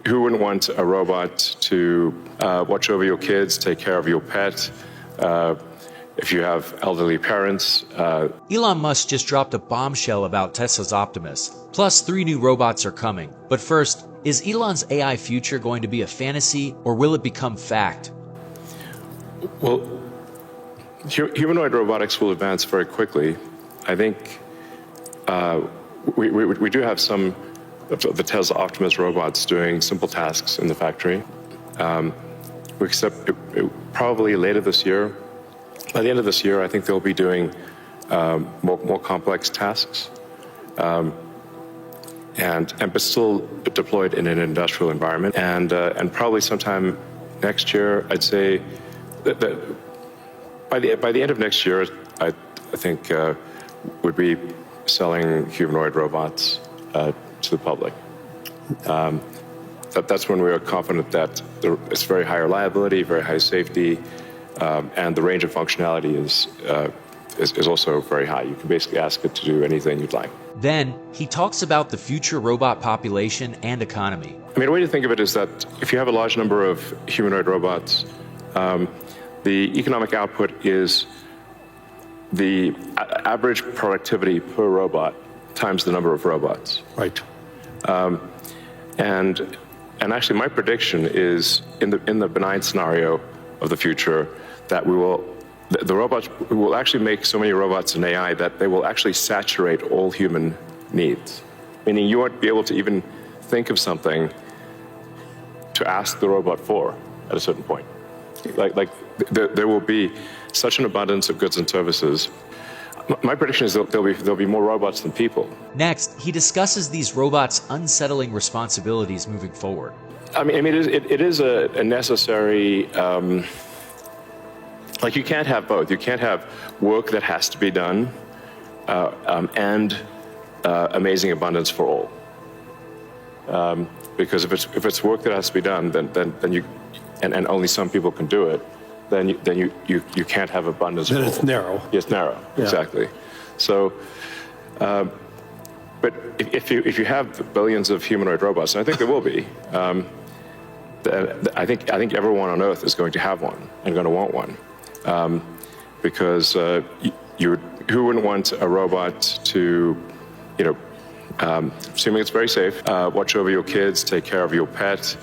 who wouldn't want a robot to watch over your kids, take care of your pet, if you have elderly parents? Elon Musk just dropped a bombshell about Tesla's Optimus. Plus, 3 new robots are coming. But first, is Elon's AI future going to be a fantasy, or will it become fact? Well, humanoid robotics will advance very quickly. I think we do have some of the Tesla Optimus robots doing simple tasks in the factory. We expect probably later this year. By the end of this year, I think they'll be doing more complex tasks, but still deployed in an industrial environment. And probably sometime next year, I'd say that by the end of next year, I think would be selling humanoid robots to the public. That's when we are confident that it's very high reliability, very high safety, and the range of functionality is also very high. You can basically ask it to do anything you'd like. Then, he talks about the future robot population and economy. I mean, a way to think of it is that if you have a large number of humanoid robots, the economic output is the average productivity per robot times the number of robots. Right. And actually, my prediction is in the benign scenario of the future that the robots will actually make so many robots in AI that they will actually saturate all human needs. Meaning you won't be able to even think of something to ask the robot for at a certain point. There will be such an abundance of goods and services. My prediction is that there'll be more robots than people. Next, he discusses these robots' unsettling responsibilities moving forward. I mean, it is a necessary. You can't have both. You can't have work that has to be done and amazing abundance for all. Because if it's work that has to be done, then you and only some people can do it, then you can't have abundance. Then for it's all. narrow. Yes, narrow. Yeah. Exactly. So, but if you have billions of humanoid robots, and I think there will be. I think everyone on Earth is going to have one and going to want one, because who wouldn't want a robot to, assuming it's very safe, watch over your kids, take care of your pet.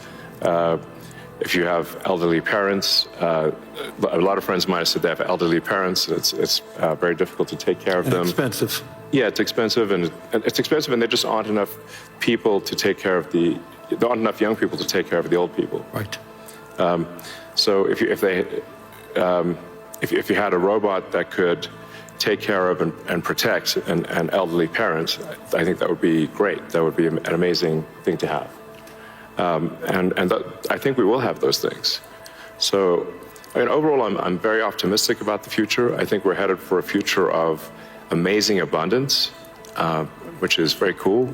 If you have elderly parents, a lot of friends of mine have said they have elderly parents. It's very difficult to take care of them. Expensive. Yeah, it's expensive, and there just aren't enough people to take care of there aren't enough young people to take care of the old people. Right. So if you had a robot that could take care of and protect an elderly parent, I think that would be great. That would be an amazing thing to have. I think we will have those things. So, overall, I'm very optimistic about the future. I think we're headed for a future of amazing abundance, which is very cool.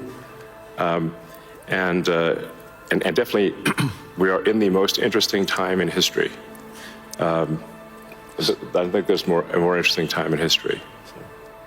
And definitely, we are in the most interesting time in history. I think there's a more interesting time in history.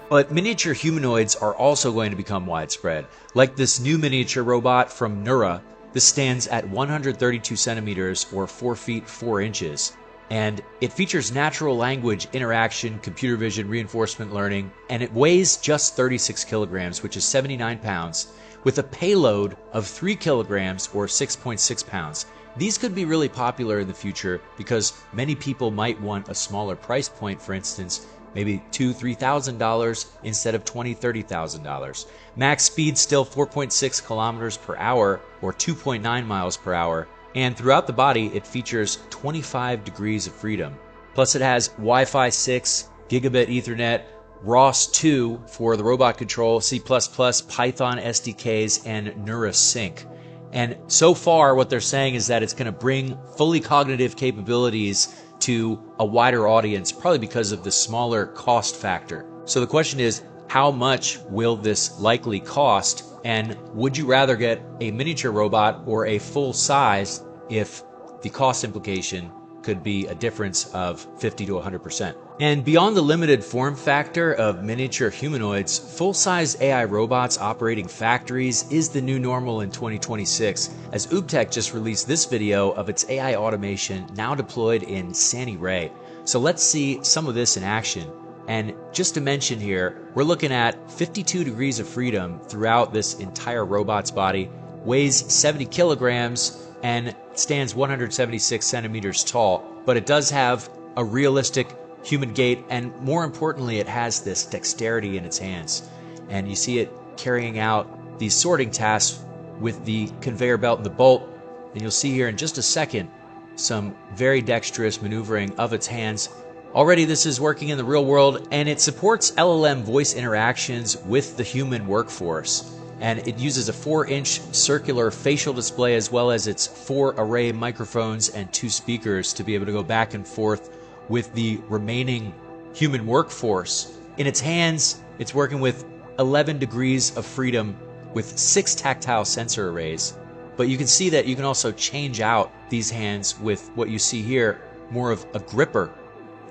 But miniature humanoids are also going to become widespread, like this new miniature robot from Neura. This stands at 132 centimeters or 4 feet 4 inches. And it features natural language interaction, computer vision, reinforcement learning, and it weighs just 36 kilograms, which is 79 pounds, with a payload of 3 kilograms or 6.6 pounds. These could be really popular in the future because many people might want a smaller price point, for instance, maybe $2,000–$3,000 instead of $20,000–$30,000. Max speed still 4.6 kilometers per hour or 2.9 miles per hour. And throughout the body, it features 25 degrees of freedom. Plus it has Wi-Fi 6, Gigabit Ethernet, ROS 2 for the robot control, C++, Python SDKs, and Neura Sync. And so far, what they're saying is that it's going to bring fully cognitive capabilities to a wider audience, probably because of the smaller cost factor. So the question is, how much will this likely cost? And would you rather get a miniature robot or a full size if the cost implication could be a difference of 50 to 100%. And beyond the limited form factor of miniature humanoids, full-size AI robots operating factories is the new normal in 2026, as UBTech just released this video of its AI automation now deployed in Sunny Ray. So let's see some of this in action. And just to mention here, we're looking at 52 degrees of freedom throughout this entire robot's body, weighs 70 kilograms, and stands 176 centimeters tall. But it does have a realistic human gait, and more importantly, it has this dexterity in its hands. And you see it carrying out these sorting tasks with the conveyor belt and the bolt. And you'll see here in just a second some very dexterous maneuvering of its hands. Already this is working in the real world, and it supports LLM voice interactions with the human workforce. And it uses a 4-inch circular facial display as well as its 4 array microphones and 2 speakers to be able to go back and forth with the remaining human workforce. In its hands, it's working with 11 degrees of freedom with 6 tactile sensor arrays. But you can see that you can also change out these hands with what you see here, more of a gripper.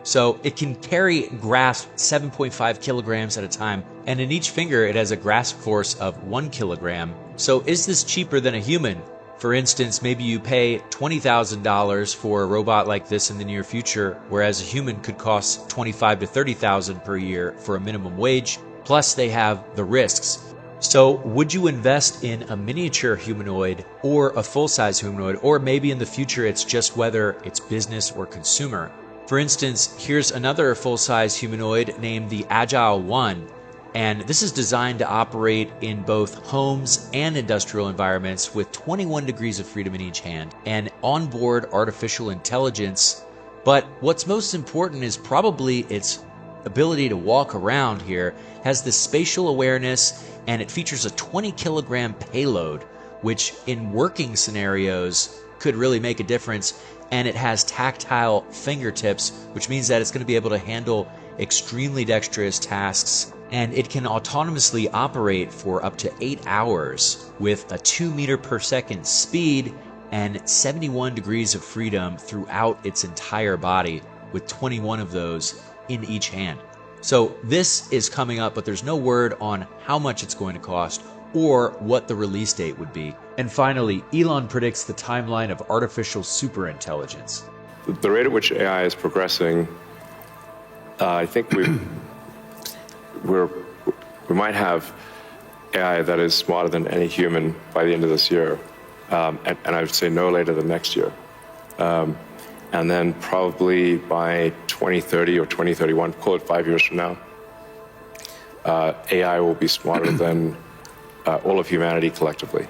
So it can grasp 7.5 kilograms at a time, and in each finger it has a grasp force of 1 kilogram. So is this cheaper than a human? For instance, maybe you pay $20,000 for a robot like this in the near future, whereas a human could cost $25,000 to $30,000 per year for a minimum wage, plus they have the risks. So would you invest in a miniature humanoid or a full-size humanoid, or maybe in the future it's just whether it's business or consumer? For instance, here's another full-size humanoid named the Agile ONE, and this is designed to operate in both homes and industrial environments with 21 degrees of freedom in each hand and onboard artificial intelligence. But what's most important is probably its ability to walk around here. Has this spatial awareness, and it features a 20 kilogram payload, which in working scenarios could really make a difference. And it has tactile fingertips, which means that it's going to be able to handle extremely dexterous tasks. And it can autonomously operate for up to 8 hours with a 2 meter per second speed and 71 degrees of freedom throughout its entire body, with 21 of those in each hand. So this is coming up, but there's no word on how much it's going to cost or what the release date would be. And finally, Elon predicts the timeline of artificial superintelligence. The rate at which AI is progressing, I think we might have AI that is smarter than any human by the end of this year, and I would say no later than next year. And then probably by 2030 or 2031, call it 5 years from now, AI will be smarter than all of humanity collectively.